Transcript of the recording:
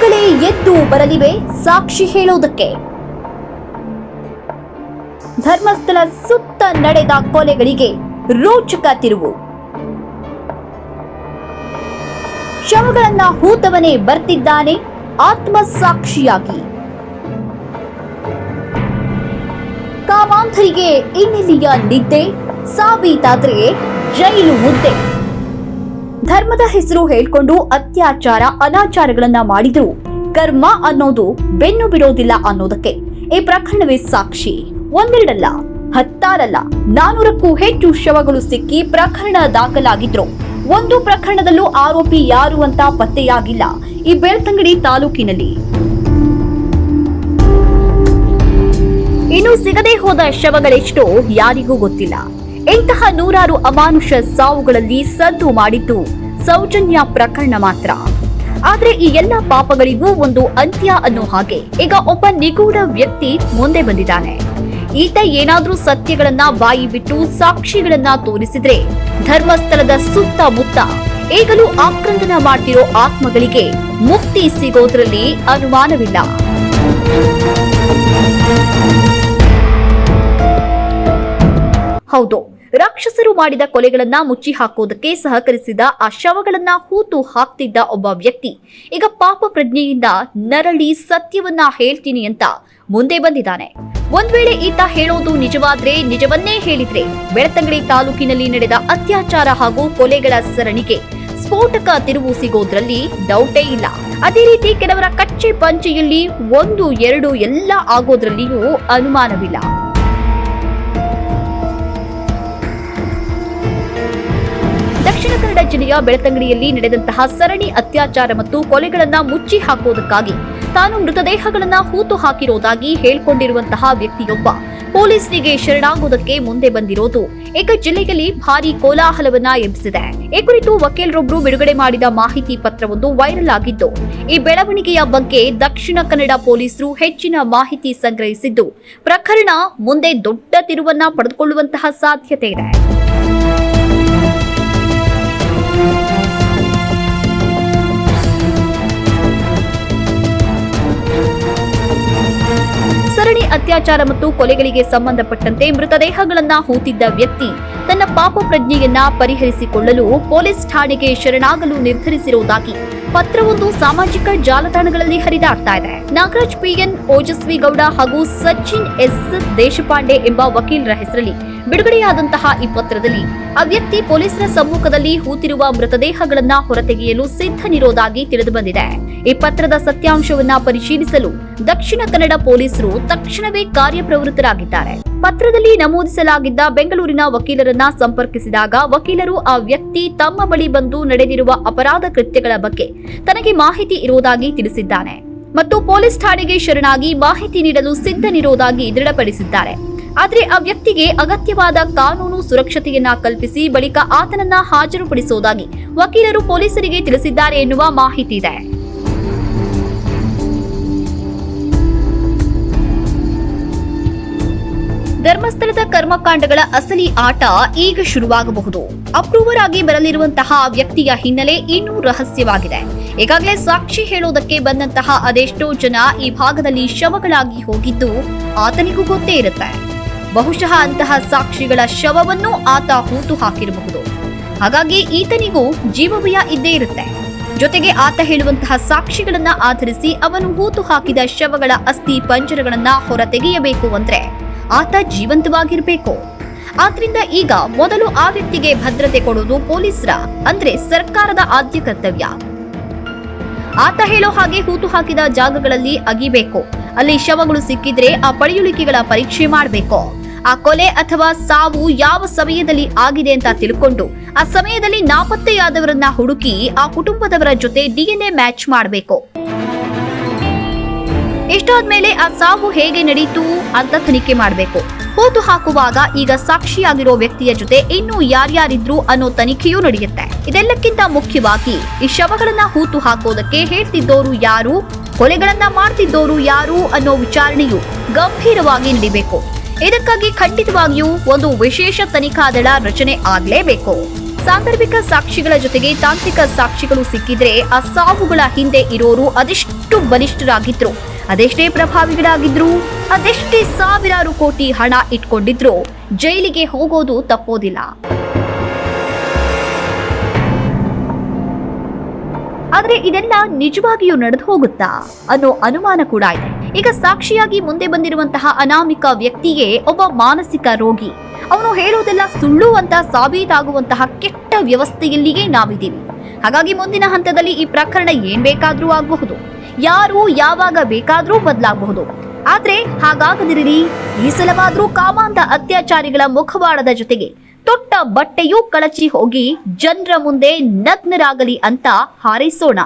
ಶವಗಳೇ ಎದ್ದು ಬರಲಿವೆ ಸಾಕ್ಷಿ ಹೇಳುವುದಕ್ಕೆ. ಧರ್ಮಸ್ಥಳ ಸುತ್ತ ನಡೆದ ಕೊಲೆಗಳಿಗೆ ರೋಚಕ ತಿರುವು. ಶವಗಳನ್ನ ಹೂತವನೇ ಬರ್ತಿದ್ದಾನೆ ಆತ್ಮಸಾಕ್ಷಿಯಾಗಿ. ಕಾಮಾಂಧರಿಗೆ ಇನ್ನಿಲ್ಲಿಯ ನಿದ್ದೆ, ಸಾಬೀತಾದ್ರೆ ಜೈಲು ಮುದ್ದೆ. ಧರ್ಮದ ಹೆಸರು ಹೇಳ್ಕೊಂಡು ಅತ್ಯಾಚಾರ ಅನಾಚಾರಗಳನ್ನ ಮಾಡಿದ್ರು ಕರ್ಮ ಅನ್ನೋದು ಬೆನ್ನು ಬಿಡೋದಿಲ್ಲ ಅನ್ನೋದಕ್ಕೆ ಈ ಪ್ರಕರಣವೇ ಸಾಕ್ಷಿ. ಒಂದೆರಡಲ್ಲ, ಹತ್ತಾರಲ್ಲ, 400ಕ್ಕೂ ಹೆಚ್ಚು ಶವಗಳು ಸಿಕ್ಕಿ ಪ್ರಕರಣ ದಾಖಲಾಗಿದ್ರು ಒಂದು ಪ್ರಕರಣದಲ್ಲೂ ಆರೋಪಿ ಯಾರು ಅಂತ ಪತ್ತೆಯಾಗಿಲ್ಲ ಈ ಬೆಳ್ತಂಗಡಿ ತಾಲೂಕಿನಲ್ಲಿ. ಇನ್ನು ಸಿಗದೆ ಹೋದ ಶವಗಳೆಷ್ಟೋ ಯಾರಿಗೂ ಗೊತ್ತಿಲ್ಲ. ಇಂತಹ ನೂರಾರು ಅಮಾನುಷ ಸಾವುಗಳಲ್ಲಿ ಸದ್ದು ಮಾಡಿದ್ದು ಸೌಜನ್ಯ ಪ್ರಕರಣ ಮಾತ್ರ. ಆದ್ರೆ ಈ ಎಲ್ಲ ಪಾಪಗಳಿಗೂ ಒಂದು ಅಂತ್ಯ ಅನ್ನೋ ಹಾಗೆ ಈಗ ಒಬ್ಬ ನಿಗೂಢ ವ್ಯಕ್ತಿ ಮುಂದೆ ಬಂದಿದ್ದಾನೆ. ಈತ ಏನಾದ್ರೂ ಸತ್ಯಗಳನ್ನ ಬಾಯಿ ಬಿಟ್ಟು ಸಾಕ್ಷಿಗಳನ್ನ ತೋರಿಸಿದ್ರೆ ಧರ್ಮಸ್ಥಳದ ಸುತ್ತಮುತ್ತ ಈಗಲೂ ಆಕ್ರಂದನ ಮಾಡ್ತಿರೋ ಆತ್ಮಗಳಿಗೆ ಮುಕ್ತಿ ಸಿಗೋದ್ರಲ್ಲಿ ಅನುಮಾನವಿಲ್ಲ. ಹೌದು, ರಾಕ್ಷಸರು ಮಾಡಿದ ಕೊಲೆಗಳನ್ನ ಮುಚ್ಚಿ ಹಾಕೋದಕ್ಕೆ ಸಹಕರಿಸಿದ ಆ ಶವಗಳನ್ನ ಹೂತು ಹಾಕ್ತಿದ್ದ ಒಬ್ಬ ವ್ಯಕ್ತಿ ಈಗ ಪಾಪ ಪ್ರಜ್ಞೆಯಿಂದ ನರಳಿ ಸತ್ಯವನ್ನ ಹೇಳ್ತೀನಿ ಅಂತ ಮುಂದೆ ಬಂದಿದ್ದಾನೆ. ಒಂದ್ ವೇಳೆ ಈತ ಹೇಳೋದು ನಿಜವಾದ್ರೆ, ನಿಜವನ್ನೇ ಹೇಳಿದ್ರೆ ಬೆಳ್ತಂಗಡಿ ತಾಲೂಕಿನಲ್ಲಿ ನಡೆದ ಅತ್ಯಾಚಾರ ಹಾಗೂ ಕೊಲೆಗಳ ಸರಣಿಗೆ ಸ್ಫೋಟಕ ತಿರುವು ಸಿಗೋದ್ರಲ್ಲಿ ಡೌಟೇ ಇಲ್ಲ. ಅದೇ ರೀತಿ ಕೆಲವರ ಕಚ್ಚೆ ಪಂಚೆಯಲ್ಲಿ 1, 2 ಎಲ್ಲ ಆಗೋದ್ರಲ್ಲಿಯೂ ಅನುಮಾನವಿಲ್ಲ. ದಕ್ಷಿಣ ಕನ್ನಡ ಜಿಲ್ಲೆಯ ಬೆಳ್ತಂಗಡಿಯಲ್ಲಿ ನಡೆದಂತಹ ಸರಣಿ ಅತ್ಯಾಚಾರ ಮತ್ತು ಕೊಲೆಗಳನ್ನ ಮುಚ್ಚಿ ಹಾಕುವುದಕ್ಕಾಗಿ ತಾನು ಮೃತದೇಹಗಳನ್ನ ಹೂತು ಹಾಕಿರೋದಾಗಿ ಹೇಳಿಕೊಂಡಿರುವಂತಹ ವ್ಯಕ್ತಿಯೊಬ್ಬ ಪೊಲೀಸರಿಗೆ ಶರಣಾಗುವುದಕ್ಕೆ ಮುಂದೆ ಬಂದಿರೋದು ಈಗ ಜಿಲ್ಲೆಯಲ್ಲಿ ಭಾರೀ ಕೋಲಾಹಲವನ್ನ ಎಬ್ಬಿಸಿದೆ. ಈ ಕುರಿತು ವಕೀಲರೊಬ್ಬರು ಬಿಡುಗಡೆ ಮಾಡಿದ ಮಾಹಿತಿ ಪತ್ರವೊಂದು ವೈರಲ್ ಆಗಿದ್ದು, ಈ ಬೆಳವಣಿಗೆಯ ಬಗ್ಗೆ ದಕ್ಷಿಣ ಕನ್ನಡ ಪೊಲೀಸರು ಹೆಚ್ಚಿನ ಮಾಹಿತಿ ಸಂಗ್ರಹಿಸಿದ್ದು ಪ್ರಕರಣ ಮುಂದೆ ದೊಡ್ಡ ತಿರುವನ್ನ ಪಡೆದುಕೊಳ್ಳುವಂತಹ ಸಾಧ್ಯತೆ ಇದೆ. ಸರಣಿ ಅತ್ಯಾಚಾರ ಮತ್ತು ಕೊಲೆಗಳಿಗೆ ಸಂಬಂಧಪಟ್ಟಂತೆ ಮೃತದೇಹಗಳನ್ನ ಹೂತಿದ್ದ ವ್ಯಕ್ತಿ ತನ್ನ ಪಾಪ ಪ್ರಜ್ಞೆಯನ್ನ ಪರಿಹರಿಸಿಕೊಳ್ಳಲು ಪೊಲೀಸ್ ಠಾಣೆಗೆ ಶರಣಾಗಲು ನಿರ್ಧರಿಸಿರುವುದಾಗಿ ಪತ್ರವೊಂದು ಸಾಮಾಜಿಕ ಜಾಲತಾಣಗಳಲ್ಲಿ ಹರಿದಾಡ್ತಾ ಇದೆ. ನಾಗರಾಜ್ PN, ಓಜಸ್ವಿ ಗೌಡ ಹಾಗೂ ಸಚಿನ್ S ದೇಶಪಾಂಡೆ ಎಂಬ ವಕೀಲರ ಹೆಸರಲ್ಲಿ ಬಿಡುಗಡೆಯಾದಂತಹ ಈ ಪತ್ರದಲ್ಲಿ ಆ ವ್ಯಕ್ತಿ ಪೊಲೀಸರ ಸಮ್ಮುಖದಲ್ಲಿ ಹೂತಿರುವ ಮೃತದೇಹಗಳನ್ನ ಹೊರತೆಗೆಯಲು ಸಿದ್ಧನಿರೋದಾಗಿ ತಿಳಿದುಬಂದಿದೆ. ಈ ಪತ್ರದ ಸತ್ಯಾಂಶವನ್ನ ಪರಿಶೀಲಿಸಲು ದಕ್ಷಿಣ ಕನ್ನಡ ಪೊಲೀಸರು ತಕ್ಷಣವೇ ಕಾರ್ಯಪ್ರವೃತ್ತರಾಗಿದ್ದಾರೆ. ಪತ್ರದಲ್ಲಿ ನಮೂದಿಸಲಾಗಿದ್ದ ಬೆಂಗಳೂರಿನ ವಕೀಲರನ್ನ ಸಂಪರ್ಕಿಸಿದಾಗ ವಕೀಲರು ಆ ವ್ಯಕ್ತಿ ತಮ್ಮ ಬಳಿ ಬಂದು ನಡೆದಿರುವ ಅಪರಾಧ ಕೃತ್ಯಗಳ ಬಗ್ಗೆ ತನಗೆ ಮಾಹಿತಿ ಇರುವುದಾಗಿ ತಿಳಿಸಿದ್ದಾನೆ ಮತ್ತು ಪೊಲೀಸ್ ಠಾಣೆಗೆ ಶರಣಾಗಿ ಮಾಹಿತಿ ನೀಡಲು ಸಿದ್ಧನಿರುವುದಾಗಿ ದೃಢಪಡಿಸಿದ್ದಾರೆ. ಆದರೆ ಆ ವ್ಯಕ್ತಿಗೆ ಅಗತ್ಯವಾದ ಕಾನೂನು ಸುರಕ್ಷತೆಯನ್ನ ಕಲ್ಪಿಸಿ ಬಳಿಕ ಆತನನ್ನ ಹಾಜರುಪಡಿಸುವುದಾಗಿ ವಕೀಲರು ಪೊಲೀಸರಿಗೆ ತಿಳಿಸಿದ್ದಾರೆ ಎನ್ನುವ ಮಾಹಿತಿ ಇದೆ. ಧರ್ಮಸ್ಥಳದ ಕರ್ಮಕಾಂಡಗಳ ಅಸಲಿ ಆಟ ಈಗ ಶುರುವಾಗಬಹುದು. ಅಪ್ರೂವರ್ ಆಗಿ ಬರಲಿರುವಂತಹ ವ್ಯಕ್ತಿಯ ಹಿನ್ನೆಲೆ ಇನ್ನೂ ರಹಸ್ಯವಾಗಿದೆ. ಈಗಾಗಲೇ ಸಾಕ್ಷಿ ಹೇಳೋದಕ್ಕೆ ಬಂದಂತಹ ಅದೆಷ್ಟೋ ಜನ ಈ ಭಾಗದಲ್ಲಿ ಶವಗಳಾಗಿ ಹೋಗಿದ್ದು ಆತನಿಗೂ ಗೊತ್ತೇ ಇರುತ್ತೆ. ಬಹುಶಃ ಅಂತಹ ಸಾಕ್ಷಿಗಳ ಶವವನ್ನು ಆತ ಹೂತು ಹಾಕಿರಬಹುದು. ಹಾಗಾಗಿ ಈತನಿಗೂ ಜೀವಭಯ ಇದ್ದೇ ಇರುತ್ತೆ. ಜೊತೆಗೆ ಆತ ಹೇಳುವಂತಹ ಸಾಕ್ಷಿಗಳನ್ನ ಆಧರಿಸಿ ಅವನು ಹೂತು ಹಾಕಿದ ಶವಗಳ ಅಸ್ಥಿ ಪಂಜರಗಳನ್ನ ಹೊರತೆಗೆಯಬೇಕು ಅಂದ್ರೆ ಆತ ಜೀವಂತವಾಗಿರಬೇಕು. ಆದ್ರಿಂದ ಈಗ ಮೊದಲು ಆ ವ್ಯಕ್ತಿಗೆ ಭದ್ರತೆ ಕೊಡುವುದು ಪೊಲೀಸರ ಅಂದ್ರೆ ಸರ್ಕಾರದ ಆದ್ಯ ಕರ್ತವ್ಯ. ಆತ ಹೇಳೋ ಹಾಗೆ ಹೂತು ಹಾಕಿದ ಜಾಗಗಳಲ್ಲಿ ಅಗಿಬೇಕು. ಅಲ್ಲಿ ಶವಗಳು ಸಿಕ್ಕಿದ್ರೆ ಆ ಪಳೆಯುಳಿಕೆಗಳ ಪರೀಕ್ಷೆ ಮಾಡಬೇಕು. ಆ ಕೊಲೆ ಅಥವಾ ಸಾವು ಯಾವ ಸಮಯದಲ್ಲಿ ಆಗಿದೆ ಅಂತ ತಿಳ್ಕೊಂಡು ಆ ಸಮಯದಲ್ಲಿ ನಾಪತ್ತೆಯಾದವರನ್ನ ಹುಡುಕಿ ಆ ಕುಟುಂಬದವರ ಜೊತೆ DNA ಮ್ಯಾಚ್ ಮಾಡಬೇಕು. ಇಷ್ಟಾದ್ಮೇಲೆ ಆ ಸಾವು ಹೇಗೆ ನಡೀತು ಅಂತ ತನಿಖೆ ಮಾಡಬೇಕು. ಹೂತು ಹಾಕುವಾಗ ಈಗ ಸಾಕ್ಷಿಯಾಗಿರೋ ವ್ಯಕ್ತಿಯ ಜೊತೆ ಇನ್ನೂ ಯಾರ್ಯಾರಿದ್ರು ಅನ್ನೋ ತನಿಖೆಯೂ ನಡೆಯುತ್ತೆ. ಇದೆಲ್ಲಕ್ಕಿಂತ ಮುಖ್ಯವಾಗಿ ಈ ಶವಗಳನ್ನ ಹೂತು ಹಾಕೋದಕ್ಕೆ ಹೇಳ್ತಿದ್ದೋರು ಯಾರು, ಕೊಲೆಗಳನ್ನ ಮಾಡ್ತಿದ್ದೋರು ಯಾರು ಅನ್ನೋ ವಿಚಾರಣೆಯು ಗಂಭೀರವಾಗಿ ನಡೀಬೇಕು. ಇದಕ್ಕಾಗಿ ಖಂಡಿತವಾಗಿಯೂ ಒಂದು ವಿಶೇಷ ತನಿಖಾ ದಳ ರಚನೆ ಆಗ್ಲೇಬೇಕು. ಸಾಂದರ್ಭಿಕ ಸಾಕ್ಷಿಗಳ ಜೊತೆಗೆ ತಾಂತ್ರಿಕ ಸಾಕ್ಷಿಗಳು ಸಿಕ್ಕಿದ್ರೆ ಆ ಸಾವುಗಳ ಹಿಂದೆ ಇರೋರು ಅದೆಷ್ಟು ಬಲಿಷ್ಠರಾಗಿದ್ರು, ಅದೆಷ್ಟೇ ಪ್ರಭಾವಿಗಳಾಗಿದ್ರು, ಅದೆಷ್ಟೇ ಸಾವಿರಾರು ಕೋಟಿ ಹಣ ಇಟ್ಕೊಂಡಿದ್ರು ಜೈಲಿಗೆ ಹೋಗೋದು ತಪ್ಪೋದಿಲ್ಲ. ಆದ್ರೆ ಇದೆಲ್ಲ ನಿಜವಾಗಿಯೂ ನಡೆದು ಹೋಗುತ್ತಾ ಅನ್ನೋ ಅನುಮಾನ ಕೂಡ ಇದೆ. ಈಗ ಸಾಕ್ಷಿಯಾಗಿ ಮುಂದೆ ಬಂದಿರುವಂತಹ ಅನಾಮಿಕ ವ್ಯಕ್ತಿಯೇ ಒಬ್ಬ ಮಾನಸಿಕ ರೋಗಿ. ಅವನು ಹೇಳೋದೆಲ್ಲ ಸುಳ್ಳು ಅಂತ ಸಾಬೀತಾಗುವಂತಹ ಕೆಟ್ಟ ವ್ಯವಸ್ಥೆಯಲ್ಲಿಯೇ ನಾವಿದ್ದೀವಿ. ಹಾಗಾಗಿ ಮುಂದಿನ ಹಂತದಲ್ಲಿ ಈ ಪ್ರಕರಣ ಏನ್ ಬೇಕಾದ್ರೂ ಆಗಬಹುದು, ಯಾರು ಯಾವಾಗ ಬೇಕಾದ್ರೂ ಬದಲಾಗಬಹುದು. ಆದ್ರೆ ಹಾಗಾಗದಿರಲಿ, ಈ ಸಲವಾದ್ರೂ ಕಾಮಾಂಧ ಅತ್ಯಾಚಾರಿಗಳ ಮುಖವಾಡದ ಜೊತೆಗೆ ತೊಟ್ಟ ಬಟ್ಟೆಯೂ ಕಳಚಿ ಹೋಗಿ ಜನರ ಮುಂದೆ ನಗ್ನರಾಗಲಿ ಅಂತ ಹಾರೈಸೋಣ.